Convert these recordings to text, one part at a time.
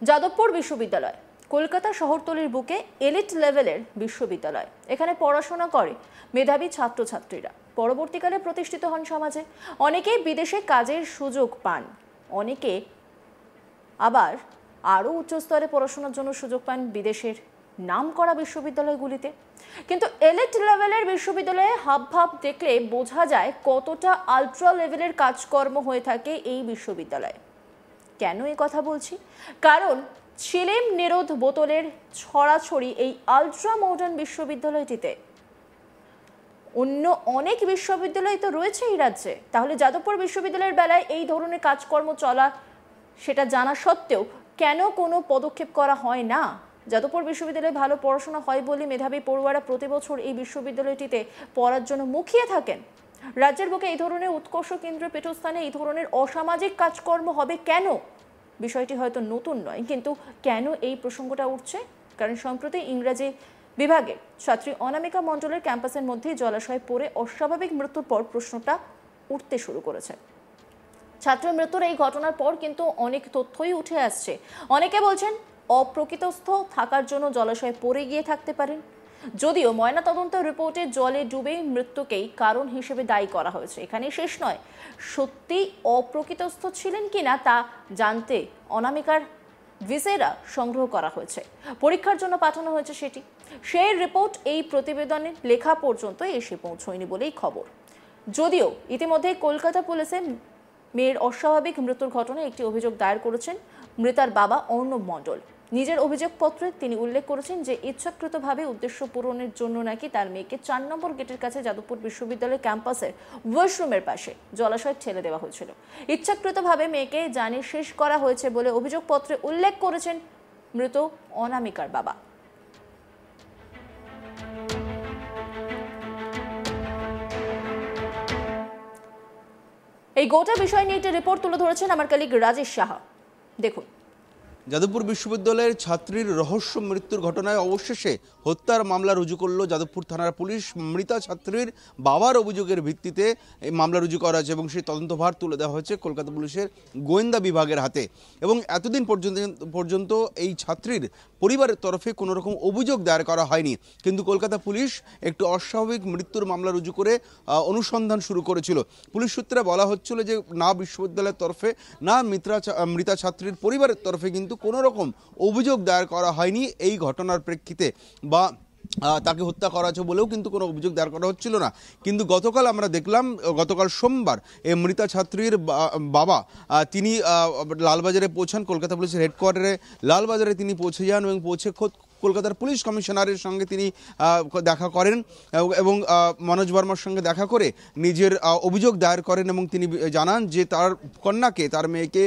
যাদবপুর বিশ্ববিদ্যালয় কলকাতা শহরতলির বুকে এলিট লেভেলের বিশ্ববিদ্যালয়। এখানে পড়াশোনা করে মেধাবী ছাত্রছাত্রীরা, পরবর্তীকালে প্রতিষ্ঠিত হন সমাজে। অনেকেই বিদেশে কাজের সুযোগ পান, অনেকে আবার আরও উচ্চস্তরে পড়াশোনার জন্য সুযোগ পান বিদেশের নামকরা বিশ্ববিদ্যালয়গুলিতে। কিন্তু এলিট লেভেলের বিশ্ববিদ্যালয়ে হাবভাব দেখলে বোঝা যায় কতটা আলট্রা লেভেলের কাজকর্ম হয়ে থাকে এই বিশ্ববিদ্যালয়ে। কেন এই কথা বলছি? কারণ ছিলিম নিরোধ বোতলের ছড়াছড়ি এই আলট্রা মডার্ন বিশ্ববিদ্যালয়টিতে। অন্য অনেক বিশ্ববিদ্যালয় তো রয়েছে এই রাজ্যে, তাহলে যাদবপুর বিশ্ববিদ্যালয়ের বেলায় এই ধরনের কাজকর্ম চলা সেটা জানা সত্ত্বেও কেন কোনো পদক্ষেপ করা হয় না? যাদবপুর বিশ্ববিদ্যালয়ে ভালো পড়াশোনা হয় বলে মেধাবী পড়ুয়ারা প্রতি বছর এই বিশ্ববিদ্যালয়টিতে পড়ার জন্য মুখিয়ে থাকেন। রাজ্যের বুকে এই ধরনের উৎকর্ষ কেন্দ্র পীঠস্থানে এই ধরনের অসামাজিক কাজকর্ম হবে কেন? বিষয়টি হয়তো নতুন নয়, কিন্তু কেন এই প্রসঙ্গটা উঠছে? কারণ সম্প্রতি ইংরেজি বিভাগের ছাত্রী অনামিকা মণ্ডলের ক্যাম্পাসের মধ্যে জলাশয়ে পড়ে অস্বাভাবিক মৃত্যুর পর প্রশ্নটা উঠতে শুরু করেছে। ছাত্রের মৃত্যুর এই ঘটনার পর কিন্তু অনেক তথ্যই উঠে আসছে। অনেকে বলছেন অপ্রকৃতস্থ থাকার জন্য জলাশয়ে পড়ে গিয়ে থাকতে পারেন, যদিও ময়নাতদন্ত রিপোর্টে জলে ডুবে মৃত্যুকেই কারণ হিসেবে দায়ী করা হয়েছে। এখানে শেষ নয়, সত্যি অপ্রকৃতস্থ ছিলেন কিনা তা জানতে অনামিকার ভিসেরা সংগ্রহ করা হয়েছে, পরীক্ষার জন্য পাঠানো হয়েছে সেটি। সেই রিপোর্ট এই প্রতিবেদনের লেখা পর্যন্ত এসে পৌঁছয়নি বলেই খবর। যদিও ইতিমধ্যে কলকাতা পুলিশে মেয়ের অস্বাভাবিক মৃত্যুর ঘটনায় একটি অভিযোগ দায়ের করেছেন মৃতার বাবা অর্ণব মণ্ডল। নিজের অভিযোগপত্রে তিনি উল্লেখ করেছেন যে ইচ্ছাকৃতভাবে উদ্দেশ্য পূরণের জন্য নাকি তার মেয়েকে ৪ নম্বর গেটের কাছে যাদবপুর বিশ্ববিদ্যালয় ক্যাম্পাসের ওয়াশরুমের পাশে জলাশয়ে ঠেলে দেওয়া হয়েছিল। ইচ্ছাকৃতভাবে মেয়েকে জানে শেষ করা হয়েছে বলে অভিযোগপত্রে উল্লেখ করেছেন মৃত অনামিকার বাবা। এই গোটা বিষয় নিয়ে একটি রিপোর্ট তুলে ধরেছেন আমার কলিগ রাজেশ সাহা। দেখুন, যাদবপুর বিশ্ববিদ্যালয়ের ছাত্রীর রহস্য মৃত্যুর ঘটনায় অবশেষে হত্যার মামলা রুজু করল যাদবপুর থানার পুলিশ। মৃতা ছাত্রীর বাবার অভিযোগের ভিত্তিতে এই মামলা রুজু করা হয়েছে এবং সেই তদন্তভার তুলে দেওয়া হয়েছে কলকাতা পুলিশের গোয়েন্দা বিভাগের হাতে। এবং এতদিন পর্যন্ত এই ছাত্রীর পরিবারের তরফে কোনো রকম অভিযোগ দায়ের করা হয়নি, কিন্তু কলকাতা পুলিশ একটু অস্বাভাবিক মৃত্যুর মামলা রুজু করে অনুসন্ধান শুরু করেছিল। পুলিশ সূত্রে বলা হচ্ছিল যে না বিশ্ববিদ্যালয়ের তরফে না মৃতা ছাত্রীর পরিবারের তরফে কিন্তু কোনো রকম অভিযোগ দায়ের করা হয়নি এই ঘটনার প্রেক্ষিতে, বা তাকে হত্যা করা হয়েছে বলেও কিন্তু কোনো অভিযোগ দায়ের করা হচ্ছিল না। কিন্তু গতকাল আমরা দেখলাম, গতকাল সোমবার এই মৃতা ছাত্রীর বাবা তিনি লালবাজারে পৌঁছান। কলকাতা পুলিশের হেডকোয়ার্টারে লালবাজারে তিনি পৌঁছে যান এবং পৌঁছে খোদ কলকাতার পুলিশ কমিশনারের সঙ্গে তিনি দেখা করেন এবং মনোজ বর্মার সঙ্গে দেখা করে নিজের অভিযোগ দায়ের করেন এবং তিনি জানান যে তার কন্যাকে, তার মেয়েকে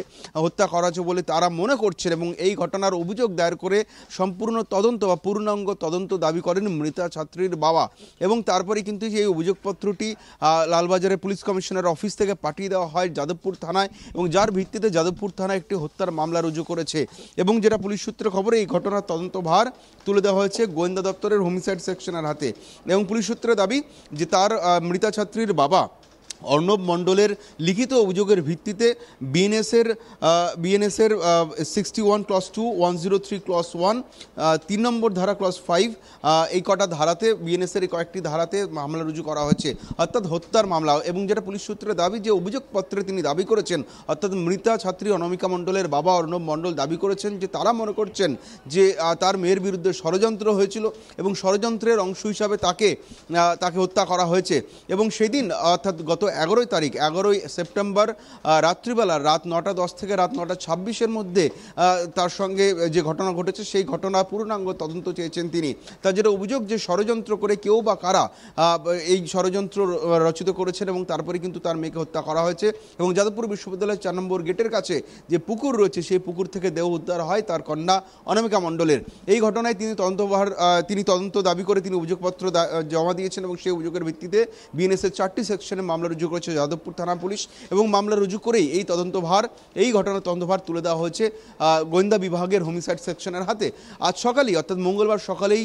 হত্যা করা হয়েছে বলে তারা মনে করছেন এবং এই ঘটনার অভিযোগ দায়ের করে সম্পূর্ণ তদন্ত বা পূর্ণাঙ্গ তদন্ত দাবি করেন মৃতা ছাত্রীর বাবা। এবং তারপরে কিন্তু এই অভিযোগপত্রটি লালবাজারের পুলিশ কমিশনার অফিস থেকে পাঠিয়ে দেওয়া হয় যাদবপুর থানায় এবং যার ভিত্তিতে যাদবপুর থানায় একটি হত্যার মামলা রুজু করেছে। এবং যেটা পুলিশ সূত্রে খবরে এই ঘটনার তদন্তভার তুলে দেওয়া হয়েছে গোয়েন্দা দপ্তরের হোমিসাইড সেকশনের হাতে। এবং পুলিশ সূত্রে দাবি যে তার মৃতা ছাত্রীর বাবা অর্ণব মণ্ডলের লিখিত অভিযোগের ভিত্তিতে বিএনএসের 61 ক্লস 2, 103 ক্লস 1, 3 নম্বর ধারা ক্লস 5 এই কটা ধারাতে বিএনএসের এই কয়েকটি ধারাতে মামলা রুজু করা হয়েছে, অর্থাৎ হত্যার মামলা। এবং যেটা পুলিশ সূত্রে দাবি যে অভিযোগপত্রে তিনি দাবি করেছেন, অর্থাৎ মৃতা ছাত্রী অনামিকা মণ্ডলের বাবা অর্ণব মণ্ডল দাবি করেছেন যে তারা মনে করছেন যে তার মেয়ের বিরুদ্ধে ষড়যন্ত্র হয়েছিল এবং ষড়যন্ত্রের অংশ হিসাবে তাকে হত্যা করা হয়েছে। এবং সেদিন অর্থাৎ গত 11 সেপ্টেম্বর রাত্রিবেলা রাত 9:10 থেকে রাত 9:26 মধ্যে তার সঙ্গে যে ঘটনা ঘটেছে সেই ঘটনা পূর্ণাঙ্গ তদন্ত চেয়েছেন তিনি। তার যেটা অভিযোগ যে ষড়যন্ত্র করে কেউ বা কারা এই ষড়যন্ত্র রচিত করেছেন এবং তারপরে কিন্তু তার মেয়েকে হত্যা করা হয়েছে। এবং যাদবপুর বিশ্ববিদ্যালয়ের 4 নম্বর গেটের কাছে যে পুকুর রয়েছে সেই পুকুর থেকে দেহ উদ্ধার হয় তার কন্যা অনামিকা মণ্ডলের। এই ঘটনায় তিনি তদন্ত দাবি করে তিনি অভিযোগপত্র জমা দিয়েছেন এবং সেই অভিযোগের ভিত্তিতে বিএনএসের 4টি সেকশনে মামলা রুজু করেছে যাদবপুর থানা পুলিশ। এবং মামলা রুজু করেই এই ঘটনার তদন্তভার তুলে দেওয়া হয়েছে গোয়েন্দা বিভাগের হোমিসাইড সেকশনের হাতে। আজ সকালেই অর্থাৎ মঙ্গলবার সকালেই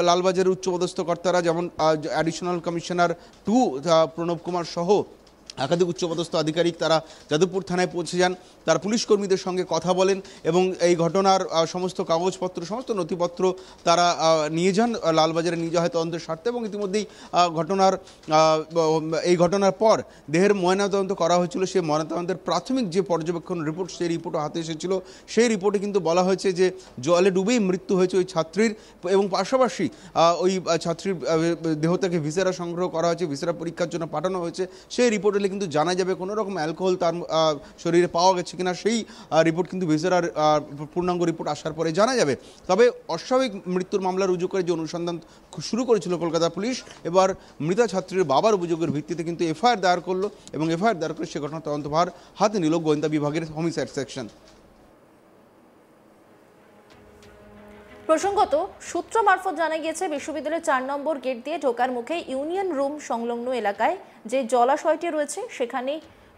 লালবাজারের উচ্চপদস্থ কর্তারা যেমন অ্যাডিশনাল কমিশনার 2 প্রণব কুমার সহ একাধিক উচ্চপদস্থ আধিকারিক তারা যাদবপুর থানায় পৌঁছে যান, তার পুলিশ কর্মীদের সঙ্গে কথা বলেন এবং এই ঘটনার সমস্ত কাগজপত্র সমস্ত নথিপত্র তারা নিয়ে যান, লালবাজারে নিয়ে যাওয়া হয় তদন্তের স্বার্থে। এবং ইতিমধ্যেই এই ঘটনার পর দেহের ময়নাতদন্ত করা হয়েছিল। সেই ময়নাতদন্তের প্রাথমিক যে পর্যবেক্ষণ রিপোর্ট, সেই রিপোর্টও হাতে এসেছিল। সেই রিপোর্টে কিন্তু বলা হয়েছে যে জলে ডুবেই মৃত্যু হয়েছে ওই ছাত্রীর, এবং পাশাপাশি ওই ছাত্রীর দেহ থেকে ভিসেরা সংগ্রহ করা হয়েছে, ভিসেরা পরীক্ষার জন্য পাঠানো হয়েছে। সেই রিপোর্টে কিন্তু জানা যাবে কোনো রকম অ্যালকোহল তার শরীরে পাওয়া গেছে কিনা, সেই রিপোর্ট কিন্তু ভিসেরার পূর্ণাঙ্গ রিপোর্ট আসার পরে জানা যাবে। তবে অস্বাভাবিক মৃত্যুর মামলা রুজু করে যে অনুসন্ধান শুরু করেছিল কলকাতা পুলিশ, এবার মৃতা ছাত্রীর বাবার অভিযোগের ভিত্তিতে কিন্তু এফআইআর দায়ের করলো, এবং এফআইআর দায়ের করে সে ঘটনার তদন্তভার হাতে নিল গোয়েন্দা বিভাগের হোমিসাইড সেকশন। প্রসঙ্গত, সূত্র মারফত জানা গিয়েছে বিশ্ববিদ্যালয়ের 4 নম্বর গেট দিয়ে ঢোকার মুখে ইউনিয়ন রুম সংলগ্ন এলাকায় যে জলাশয়টি রয়েছে সেখানে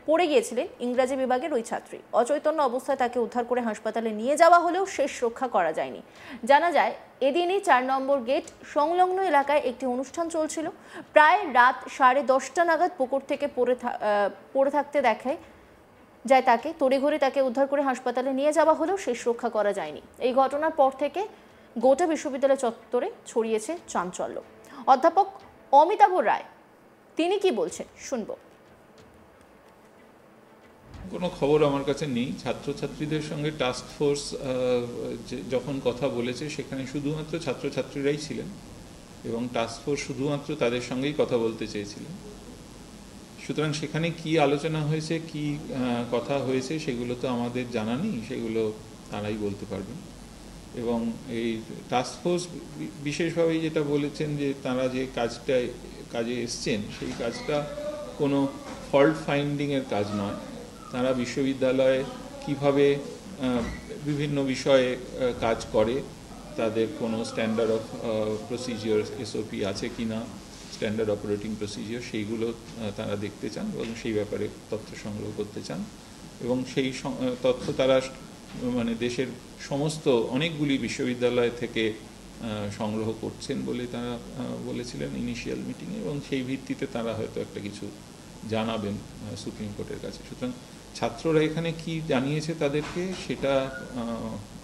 পড়ে গিয়েছিলেন ইংরাজি বিভাগের ওই ছাত্রী। অচৈতন্য অবস্থায় তাকে উদ্ধার করে হাসপাতালে নিয়ে যাওয়া হলেও শেষ রক্ষা করা যায়নি। জানা যায়, এদিনই 4 নম্বর গেট সংলগ্ন এলাকায় একটি অনুষ্ঠান চলছিল। প্রায় রাত 10:30 নাগাদ পুকুর থেকে পড়ে থাকতে দেখে যায় তাকে। তড়িঘড়ি তাকে উদ্ধার করে হাসপাতালে নিয়ে যাওয়া হলেও শেষ রক্ষা করা যায়নি। এই ঘটনার পর থেকে গোটা বিশ্ববিদ্যালয় চত্বরে ছড়িয়েছে চাঞ্চল্য। অধ্যাপক অমিতাভ রায় তিনি কি বলছেন শুনবো। কোনো খবর আমার কাছে নেই। ছাত্রছাত্রীদের সঙ্গে টাস্ক ফোর্স যখন কথা বলেছে সেখানে শুধুমাত্র ছাত্রছাত্রীরাই ছিলেন, এবং টাস্ক ফোর্স শুধুমাত্র তাদের সঙ্গেই কথা বলতে চেয়েছিলেন। সুতরাং সেখানে কি আলোচনা হয়েছে, কি কথা হয়েছে, সেগুলো তো আমাদের জানা নেই, সেগুলো তারাই বলতে পারবেন। এবং এই টাস্ক ফোর্স বিশেষভাবে যেটা বলেছেন যে তারা যে কাজে এসছেন সেই কাজটা কোনো ফল্ট ফাইন্ডিংয়ের কাজ নয়। তারা বিশ্ববিদ্যালয়ে কিভাবে বিভিন্ন বিষয়ে কাজ করে, তাদের কোনো স্ট্যান্ডার্ড অফ প্রসিজিওর এসওপি আছে কি না, স্ট্যান্ডার্ড অপারেটিং প্রসিজিওর, সেইগুলো তারা দেখতে চান এবং সেই ব্যাপারে তথ্য সংগ্রহ করতে চান। এবং সেই তথ্য তারা মানে দেশের সমস্ত অনেকগুলি বিশ্ববিদ্যালয় থেকে সংগ্রহ করছেন বলে তারা বলেছিলেন ইনিশিয়াল মিটিংয়ে, এবং সেই ভিত্তিতে তারা হয়তো একটা কিছু জানাবেন সুপ্রিম কোর্টের কাছে। সুতরাং ছাত্ররা এখানে কি জানিয়েছে তাদেরকে সেটা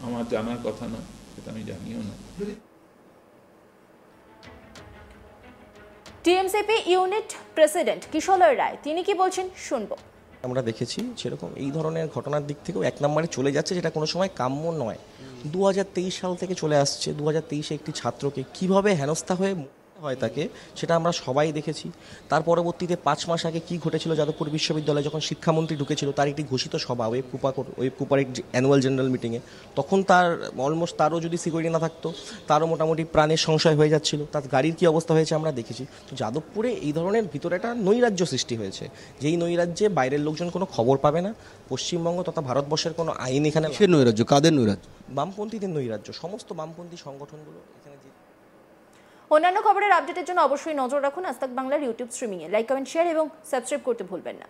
আমার জানার কথা নয়, সেটা আমি জানিও না। টিএমসিপি ইউনিট প্রেসিডেন্ট কিশলয় রায় তিনি কি বলছেন শুনবো। আমরা দেখেছি সেরকম এই ধরনের ঘটনার দিক থেকেও 1 নম্বরে চলে যাচ্ছে, যেটা কোনো সময় কাম্য নয়। 2023 সাল থেকে চলে আসছে। 2023-এ একটি ছাত্রকে কিভাবে হেনস্থা হয়ে হয় তাকে, সেটা আমরা সবাই দেখেছি। তার পরবর্তীতে 5 মাস আগে কি ঘটেছিল যাদবপুর বিশ্ববিদ্যালয়ে, যখন শিক্ষামন্ত্রী ঢুকেছিল, তার একটি ঘোষিত সভা ওয়েব কুপার অ্যানুয়াল জেনারেল মিটিংয়ে, তখন তার অলমোস্ট তারও যদি সিকিউরিটি না থাকতো, তারও মোটামুটি প্রাণের সংশয় হয়ে যাচ্ছিল। তার গাড়ির কী অবস্থা হয়েছে আমরা দেখেছি। তো যাদবপুরে এই ধরনের ভিতরে একটা নৈরাজ্য সৃষ্টি হয়েছে, যেই নৈরাজ্যে বাইরের লোকজন কোনো খবর পাবে না। পশ্চিমবঙ্গ তথা ভারতবর্ষের কোনো আইন এখানে নৈরাজ্য কাদের নৈরাজ্য? বামপন্থীদের নৈরাজ্য। সমস্ত বামপন্থী সংগঠনগুলো এখানে। অন্যান্য খবরের আপডেটের জন্য অবশ্যই নজর রাখুন আজ তাক বাংলার ইউটিউব স্ট্রিমিংয়ে। লাইক, কমেন্ট, শেয়ার এবং সাবস্ক্রাইব করতে ভুলবেন না।